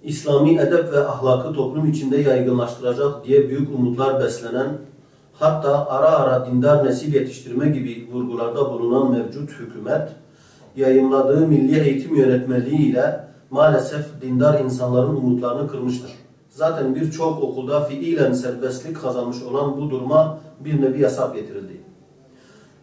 İslami edep ve ahlakı toplum içinde yaygınlaştıracak diye büyük umutlar beslenen, hatta ara ara dindar nesil yetiştirme gibi vurgularda bulunan mevcut hükümet, yayımladığı Milli Eğitim Yönetmeliği ile maalesef dindar insanların umutlarını kırmıştır. Zaten birçok okulda fiilen serbestlik kazanmış olan bu duruma bir nevi yasak getirildi.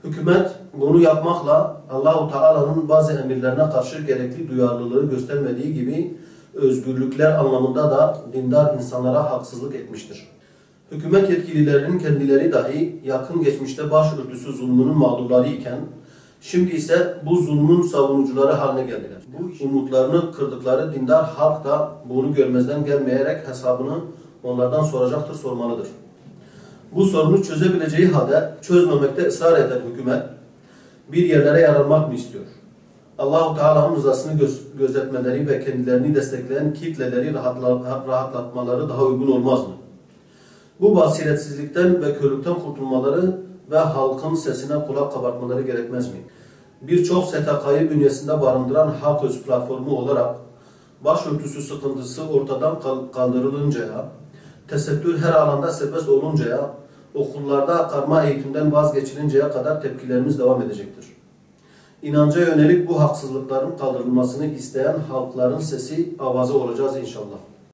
Hükümet bunu yapmakla Allah-u Teala'nın bazı emirlerine karşı gerekli duyarlılığı göstermediği gibi özgürlükler anlamında da dindar insanlara haksızlık etmiştir. Hükümet yetkililerinin kendileri dahi yakın geçmişte başörtüsü zulmünün mağdurları iken, şimdi ise bu zulmün savunucuları haline geldiler. Bu umutlarını kırdıkları dindar halk da bunu görmezden gelmeyerek hesabını onlardan soracaktır, sormalıdır. Bu sorunu çözebileceği halde çözmemekte ısrar eden hükümet bir yerlere yararmak mı istiyor? Allah-u Teala'nın rızasını gözetmeleri ve kendilerini destekleyen kitleleri rahatlatmaları daha uygun olmaz mı? Bu basiretsizlikten ve körlükten kurtulmaları ve halkın sesine kulak kabartmaları gerekmez mi? Birçok STK'yı bünyesinde barındıran Halk Öz platformu olarak başörtüsü sıkıntısı ortadan kaldırılıncaya, tesettür her alanda serbest oluncaya, okullarda karma eğitimden vazgeçilinceye kadar tepkilerimiz devam edecektir. İnanca yönelik bu haksızlıkların kaldırılmasını isteyen halkların sesi, avazı olacağız inşallah.